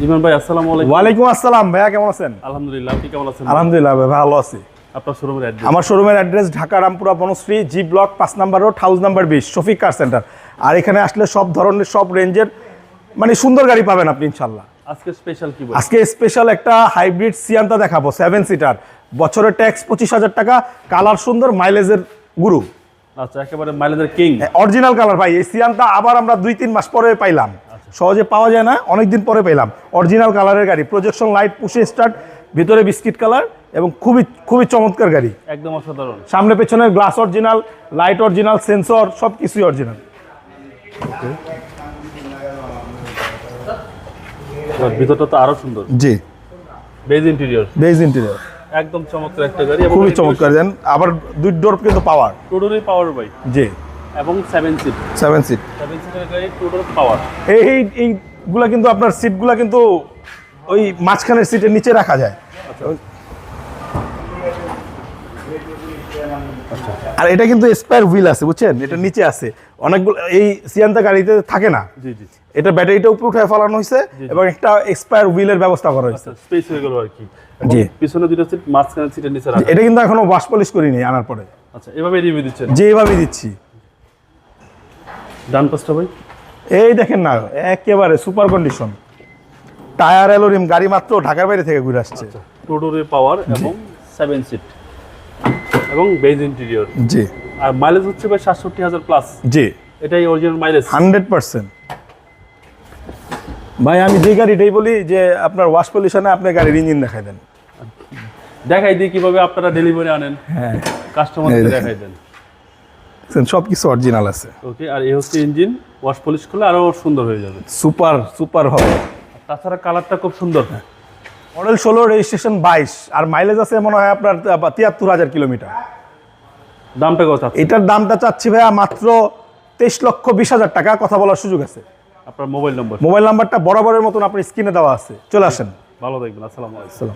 ইমরান ভাই আসসালামু আলাইকুম। ওয়ালাইকুম আসসালাম ভাইয়া, কেমন আছেন? আলহামদুলিল্লাহ, আপনি কেমন আছেন? আলহামদুলিল্লাহ ভাই, ভালো আছি। আপনার শোরুমের অ্যাড্রেস? আমার শোরুমের address Dhaka Rampura Banasree G block 5 number road, house number 20, Shafiq car centre. আর এখানে আসলে সব ধরনের সব রেঞ্জের মানে সুন্দর গাড়ি পাবেন আপনি ইনশাল্লাহ। আজকে স্পেশাল কি বলেন? আজকে স্পেশাল একটা হাইব্রিড সিয়ান্তা দেখাবো, 7 সিটার, বছরের ট্যাক্স 25,000 টাকা, কালার সুন্দর, মাইলেজের গুরু। আচ্ছা, একেবারে মাইলেজের কিং, অরিজিনাল কালার ভাই। এই সিয়ান্তা আবার আমরা 2-3 মাস পরে পাইলাম, সহজে পাওয়া যায় না, অনেকদিন পরে পেলাম। অরিজিনাল কালারের গাড়ি, প্রজেকশন লাইট, পুশে স্টার্ট, ভিতরে বিস্কিট কালার এবং খুবই খুবই চমৎকার গাড়ি। একদম অসাধারণ। সামনে পেছনের glass original, light original, sensor সব কিছুই অরিজিনাল। ভিতরটা তো আরো সুন্দর। জি, বেজ ইন্টেরিয়র, বেজ ইন্টেরিয়র, একদম চমৎকার একটা গাড়ি, খুবই চমৎকার। দেন আবার 2 ডোর কিন্তু পাওয়ার, টোটালি পাওয়ার বাই। জি, এবং 7 সিট, 7 সিট। 7 সিটের গাড়ি, টোটাল পাওয়ার। এইগুলা কিন্তু আপনার সিটগুলা কিন্তু ওই মাঝখানের সিটের নিচে রাখা যায়। আর এটা কিন্তু স্পেয়ার হুইল আছে, বুঝছেন, এটা নিচে আছে। অনেকগুলো এই সিয়ান্তা গাড়িতে থাকে না। জি জি। এটা ব্যাটারিটা উপরে উঠায় ফেলানো হয়েছে এবং একটা স্পেয়ার হুইলের ব্যবস্থা করা হয়েছে। স্পেস হয়ে গেল আর কি। জি, পিছনে দুটো সিট, মাঝখানে সিটের নিচে রাখা। এটা কিন্তু এখনো ওয়াশ পলিশ করিনি আনার পরে। আচ্ছা, এভাবে রিভিউ দিচ্ছেন? যেভাবে দিচ্ছি। ডান পাশটা ভাই, এই দেখেন না, একেবারে সুপার কন্ডিশন, টায়ার অ্যালোরিম, গাড়ি মাত্র ঢাকার বাইরে থেকে ঘুরে আসছে। টোটালি পাওয়ার এবং 7 সিট এবং বেজ ইন্টেরিয়র। জি, আর মাইলেজ হচ্ছে ভাই 67,000 প্লাস। জি, এটাই অরিজিনাল মাইলেজ 100%। ভাই আমি যে গাড়িটাই বলি যে আপনার ওয়াশ পলিউশনে আপনি গাড়ির ইঞ্জিন দেখাই দেন, দেখাই দিই কিভাবে আপনারা ডেলিভারি আনেন। হ্যাঁ, কাস্টমারকে দেখাই দেন। সব কিছু অরিজিনাল আছে। ওকে, আর এই হচ্ছে ইঞ্জিন, ওয়াশ পলিশ করলে আরো সুন্দর হয়ে যাবে। সুপার সুপার হবে। তাছাড়া কালারটা খুব সুন্দর। মডেল 16, রেজিস্ট্রেশন 22, আর মাইলেজ আছে মনে হয় আপনার 73,000 কিলোমিটার। দামটা কত? এটার দামটা চাচ্ছি ভাইয়া মাত্র 23,20,000 টাকা। কথা বলার সুযোগ আছে। আপনার মোবাইল নম্বর? মোবাইল নাম্বারটা বরাবরের মতন আপনার স্ক্রিনে দেওয়া আছে, চলে আসেন। ভালো থাকবেন, আসসালামু আলাইকুম।